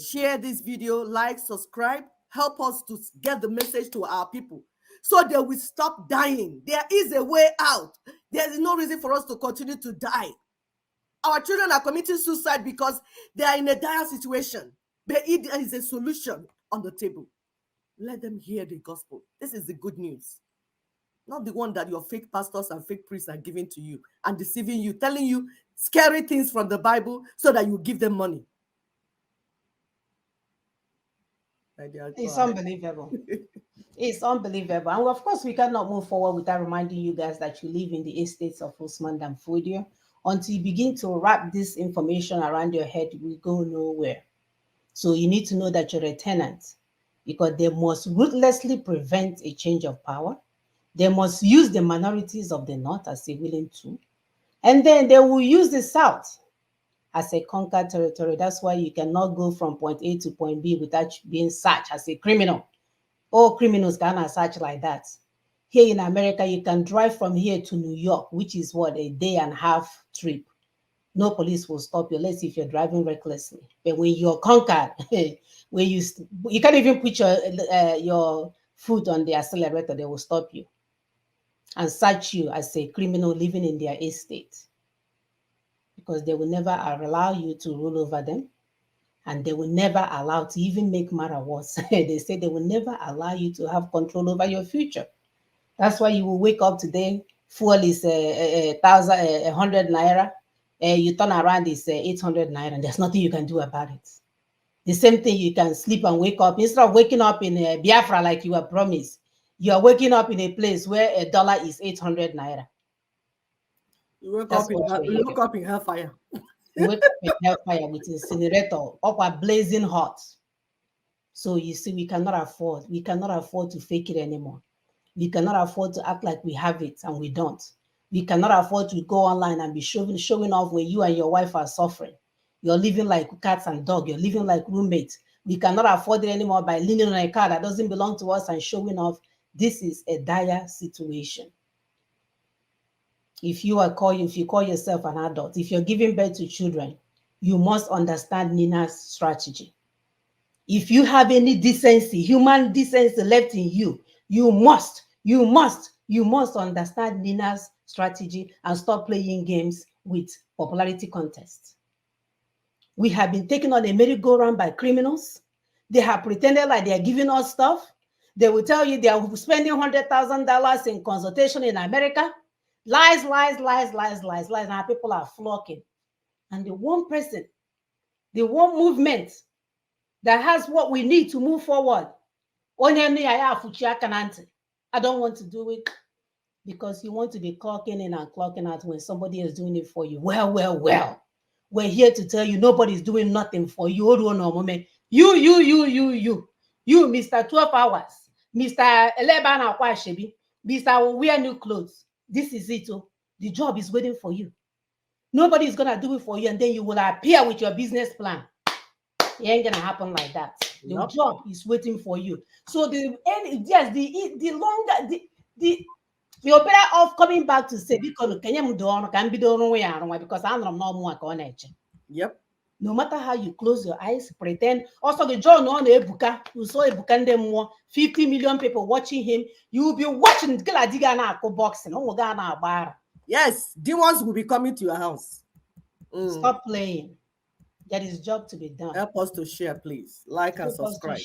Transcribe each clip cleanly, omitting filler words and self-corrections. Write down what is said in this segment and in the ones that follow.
share this video, like, subscribe, help us to get the message to our people so they will stop dying. There is a way out. There is no reason for us to continue to die. Our children are committing suicide because they are in a dire situation. But there is a solution on the table. Let them hear the gospel. This is the good news. Not the one that your fake pastors and fake priests are giving to you and deceiving you, telling you scary things from the Bible so that you give them money. It's unbelievable. It's unbelievable. And of course, we cannot move forward without reminding you guys that you live in the estates of Usman Danfodio. Until you begin to wrap this information around your head, we go nowhere. So you need to know that you're a tenant, because they must ruthlessly prevent a change of power. They must use the minorities of the North as a willing tool. And then they will use the South as a conquered territory. That's why you cannot go from point A to point B without being searched as a criminal. All criminals cannot search like that. Here in America, you can drive from here to New York, which is what, a day and a half trip. No police will stop you, unless if you're driving recklessly. But when you're conquered, when you can't even put your foot on the accelerator, they will stop you and search you as a criminal living in their estate, because they will never allow you to rule over them, and they will never allow to even make matter worse. They say they will never allow you to have control over your future. That's why you will wake up today, fuel is 100 naira, you turn around, it's 800 naira, and there's nothing you can do about it. The same thing, you can sleep and wake up. Instead of waking up in Biafra like you were promised, you are waking up in a place where a dollar is 800 naira. You wake up in hellfire. You wake up in hellfire with incinerator, up blazing hot. So you see, we cannot afford to fake it anymore. We cannot afford to act like we have it and we don't. We cannot afford to go online and be showing off when you and your wife are suffering. You're living like cats and dogs. You're living like roommates. We cannot afford it anymore by leaning on a car that doesn't belong to us and showing off. This is a dire situation. If you call yourself an adult, if you're giving birth to children, you must understand Nina's strategy. If you have any decency, human decency left in you, you must understand Nina's strategy and stop playing games with popularity contests. We have been taken on a merry-go-round by criminals. They have pretended like they are giving us stuff. They will tell you they are spending $100,000 in consultation in America. Lies, lies, lies, lies, lies, lies. And people are flocking. And the one person, the one movement that has what we need to move forward, I don't want to do it, because you want to be clocking in and clocking out when somebody is doing it for you. Well. We're here to tell you nobody's doing nothing for you. You, Mr. 12 hours, Mr. 11 Akwashebi, Mr. Wear new clothes. This is it. The job is waiting for you. Nobody is gonna do it for you, and then you will appear with your business plan. It ain't gonna happen like that. The job is waiting for you. So you're better off coming back to say, because yep. No matter how you close your eyes, pretend. Also, the John on Ebuka, who saw Ebuka more, 50 million people watching him. You will be watching boxing. Yes, demons will be coming to your house. Stop playing. There is job to be done. Help us to share, please. Like and subscribe.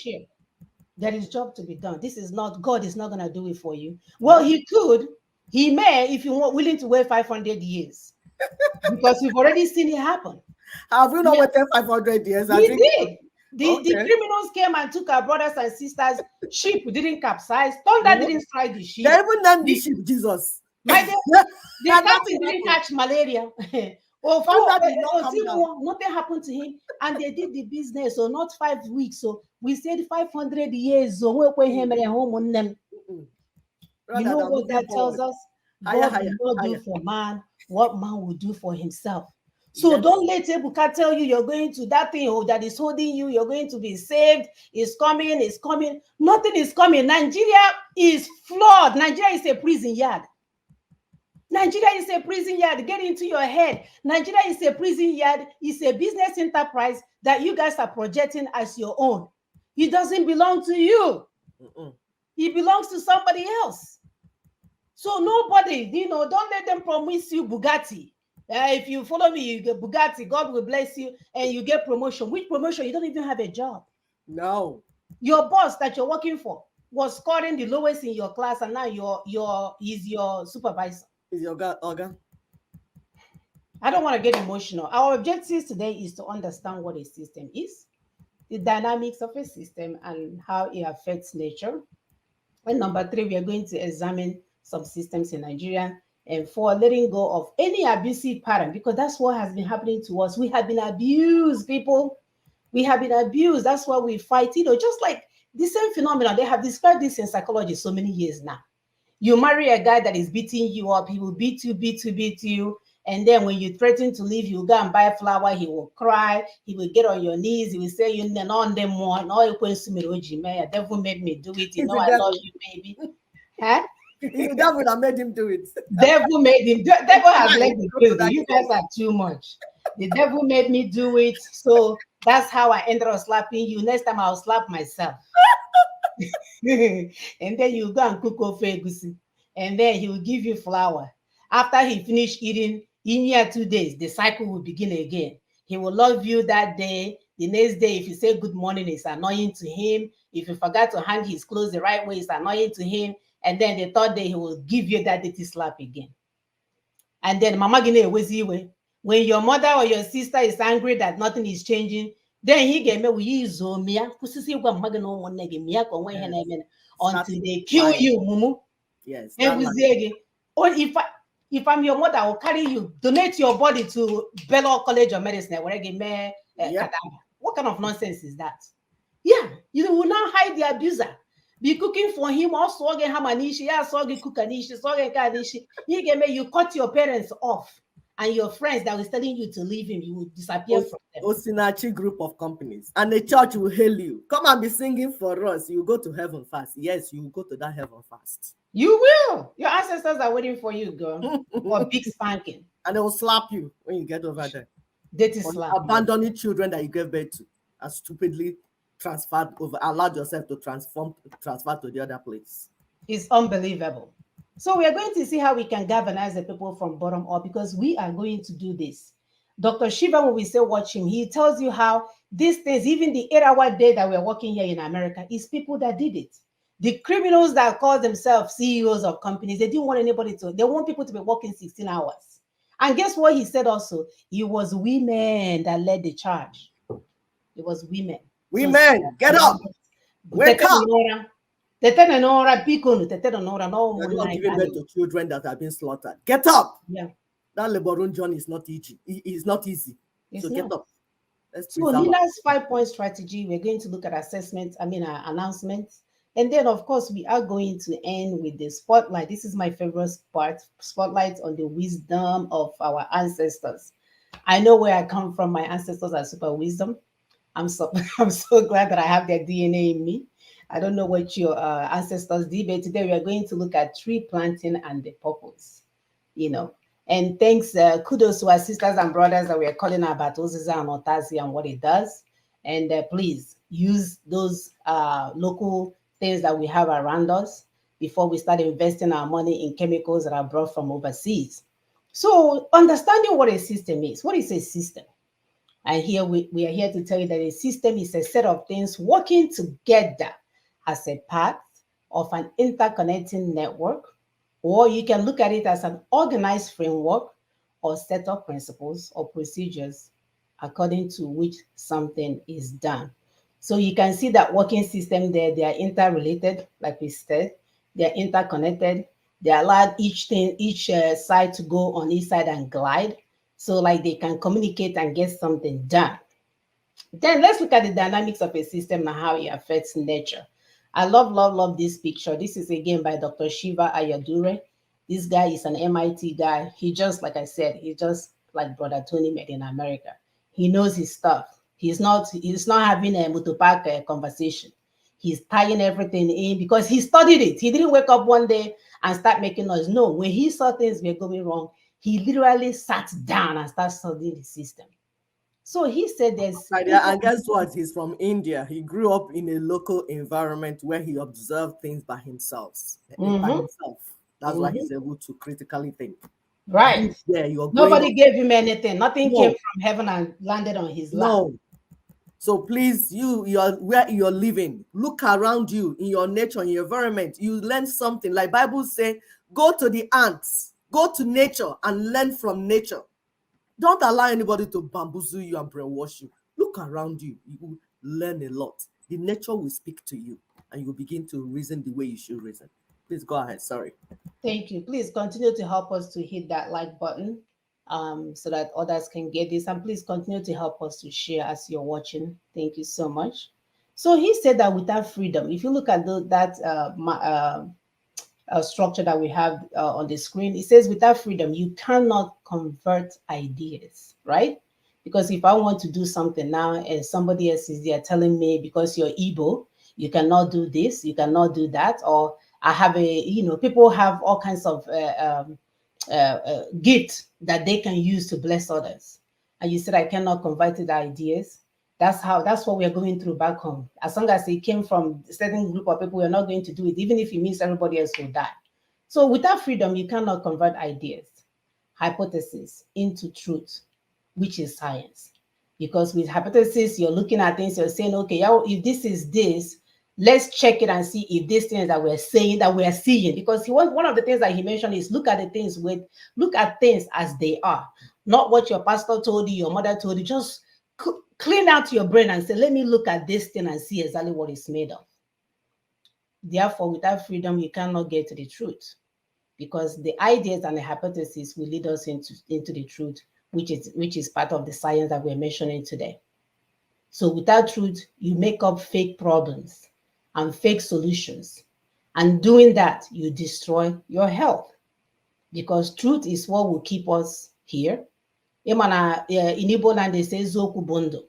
There is job to be done. This is not, God is not going to do it for you. Well, he could. He may, if you're willing to wait 500 years. Because we've already seen it happen. Have we not waited 500 years? We did. The criminals came and took our brothers and sisters. Ship didn't capsize. Thunder didn't strike the ship. They even named the ship Jesus. The captain didn't catch malaria. Nothing happened to him, and they did the business. So not 5 weeks. So we said 500 years. So you know what that tells us? God will not do for man what man will do for himself. So don't let Ebuka tell you you're going to that thing that is holding you. You're going to be saved. It's coming. Nothing is coming. Nigeria is flawed. Nigeria is a prison yard. Nigeria is a prison yard. Get into your head. Nigeria is a prison yard. It's a business enterprise that you guys are projecting as your own. It doesn't belong to you. It belongs to somebody else. So nobody, don't let them promise you Bugatti. If you follow me, you get Bugatti, God will bless you, and you get promotion. Which promotion? You don't even have a job. No. Your boss that you're working for was scoring the lowest in your class, and now he's your supervisor. Is your guy organ? I don't want to get emotional. Our objective today is to understand what a system is, the dynamics of a system, and how it affects nature. And number 3, we are going to examine some systems in Nigeria. And 4, letting go of any abusive pattern, because that's what has been happening to us. We have been abused, people. We have been abused. That's why we fight, just like the same phenomenon. They have described this in psychology so many years now. You marry a guy that is beating you up. He will beat you. And then when you threaten to leave, you go and buy flour. He will cry. He will get on your knees. He will say, you know, on them more. No, the devil made me do it. I love you, baby. Huh? It's the devil that made him do it. Devil made him. Devil has let me do it. You guys are too much. The devil made me do it. So that's how I ended up slapping you. Next time I'll slap myself. And then you go and cook ofe egusi, and then he will give you flour. After he finished eating, in 2 days, the cycle will begin again. He will love you that day. The next day, if you say good morning, it's annoying to him. If you forgot to hang his clothes the right way, it's annoying to him. And then the 3rd day, he will give you that dirty slap again. And then Mama Gine was you. When your mother or your sister is angry that nothing is changing, then he gave me until they kill you, Mumu. Yes. Or if I'm your mother, I will carry you, donate your body to Bello College of Medicine. What kind of nonsense is that? Yeah, you will now hide the abuser. Be cooking for him, also again Hamanishi, you cut your parents off. And your friends that was telling you to leave him, you will disappear from them. Osinachi group of companies. And the church will hail you. Come and be singing for us. You go to heaven fast. Yes, you will go to that heaven fast. You will. Your ancestors are waiting for you, girl. For big spanking. And they will slap you when you get over there. Dirty slap. Abandoning children that you gave birth to are stupidly allowed yourself to transfer to the other place. It's unbelievable. So we are going to see how we can galvanize the people from bottom up, because we are going to do this. Dr. Shiva, when we say watch him, he tells you how these things, even the 8-hour day that we're working here in America, is people that did it. The criminals that call themselves CEOs of companies, they didn't want they want people to be working 16 hours. And guess what he said also? It was women that led the charge. It was women. Women, get up. Wake up. They're not giving birth to children that have been slaughtered. Get up. Yeah. That Lebaron John is not easy. It's not easy. Get up. So Lila's 5-point strategy, we're going to look at announcements. And then, of course, we are going to end with the spotlight. This is my favorite part, spotlight on the wisdom of our ancestors. I know where I come from. My ancestors are super wisdom. I'm so glad that I have their DNA in me. I don't know what your ancestors did, but today we are going to look at tree planting and the purpose, And thanks, kudos to our sisters and brothers that we are calling about Oziza and Otazi and what it does. And please use those local things that we have around us before we start investing our money in chemicals that are brought from overseas. So understanding what a system is. What is a system? And here we are here to tell you that a system is a set of things working together as a part of an interconnecting network, or you can look at it as an organized framework or set of principles or procedures according to which something is done. So you can see that working system there, they are interrelated, like we said, they're interconnected. They allow each side to go on each side and glide. So like they can communicate and get something done. Then let's look at the dynamics of a system and how it affects nature. I love this picture. This is again by Dr. Shiva Ayyadurai. This guy is an MIT guy. He just, like I said, he's just like Brother Tony made in America. He knows his stuff. He's not having a Mutupak conversation. He's tying everything in because he studied it. He didn't wake up one day and start making noise. No, when he saw things were going wrong, he literally sat down and started studying the system. So he said there's... And guess what? He's from India. He grew up in a local environment where he observed things by himself. That's why he's able to critically think. Right. Yeah, nobody gave him anything. Nothing came from heaven and landed on his lap. No. So please, you're where you're living, look around you in your nature, in your environment. You learn something. Like Bible say, go to the ants, go to nature and learn from nature. Don't allow anybody to bamboozle you and brainwash you. Look around you. You will learn a lot. The nature will speak to you and you will begin to reason the way you should reason. Please go ahead. Sorry. Thank you. Please continue to help us to hit that like button so that others can get this. And please continue to help us to share as you're watching. Thank you so much. So he said that without freedom, if you look at that structure that we have on the screen, it says without freedom, you cannot convert ideas, right? Because if I want to do something now and somebody else is there telling me because you're Igbo, you cannot do this, you cannot do that, or I have people have all kinds of gifts that they can use to bless others. And you said, I cannot convert the ideas. That's what we're going through back home. As long as it came from a certain group of people, we're not going to do it, even if it means everybody else will die. So without freedom, you cannot convert ideas, hypothesis into truth, which is science. Because with hypothesis, you're looking at things, you're saying, okay, if this is this, let's check it and see if these things that we're saying, that we're seeing. Because one of the things that he mentioned is look at things as they are, not what your pastor told you, your mother told you. Just clean out your brain and say, let me look at this thing and see exactly what it's made of. Therefore, without freedom, you cannot get to the truth, because the ideas and the hypotheses will lead us into the truth, which is part of the science that we're mentioning today. So without truth, you make up fake problems and fake solutions. And doing that, you destroy your health, because truth is what will keep us here. In Igbo land, they say Eziokwu Bondo.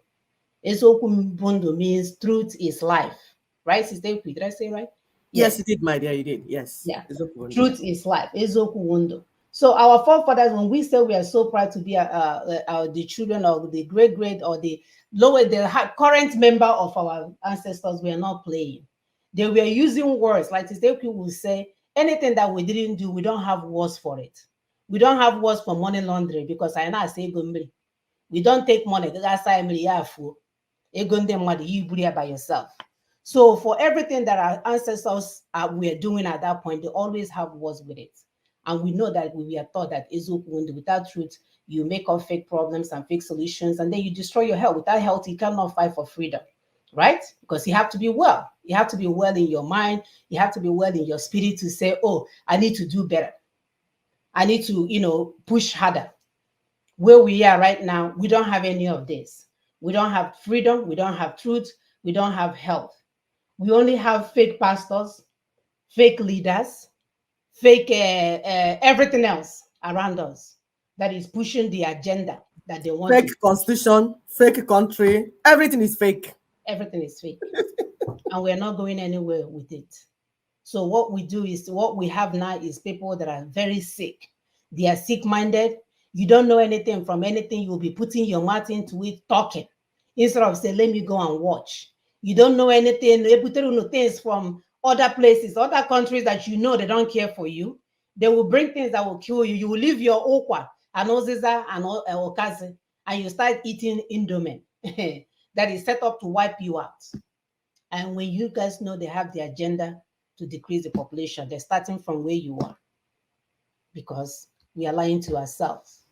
Eziokwu Bondo means truth is life. Right, Sister? Did I say right? Yes, you did, my dear. You did. Yes. Yeah. Truth is life. Eziokwu Bondo. So our forefathers, when we say we are so proud to be the children of the great or the current member of our ancestors, we are not playing. They were using words like today. People will say anything that we didn't do, we don't have words for it. We don't have words for money laundering, because I know say we don't take money. By yourself. So for everything that our ancestors were doing at that point, they always have words with it. And we know that we are taught that without truth, you make up fake problems and fake solutions, and then you destroy your health. Without health, you cannot fight for freedom, right? Because you have to be well. You have to be well in your mind. You have to be well in your spirit to say, oh, I need to do better. I need to, push harder. Where we are right now, we don't have any of this. We don't have freedom. We don't have truth. We don't have health. We only have fake pastors, fake leaders, fake everything else around us that is pushing the agenda that they want. Fake constitution, fake country, everything is fake. Everything is fake. And we're not going anywhere with it. So what we have now is people that are very sick. They are sick-minded. You don't know anything from anything. You'll be putting your mouth into it, talking, instead of saying, let me go and watch. You don't know anything. They put things from other places, other countries that they don't care for you. They will bring things that will kill you. You will leave your okwa and oziza and okazi, and you start eating indomie that is set up to wipe you out. And when you guys know they have the agenda to decrease the population, they're starting from where you are, because we are lying to ourselves.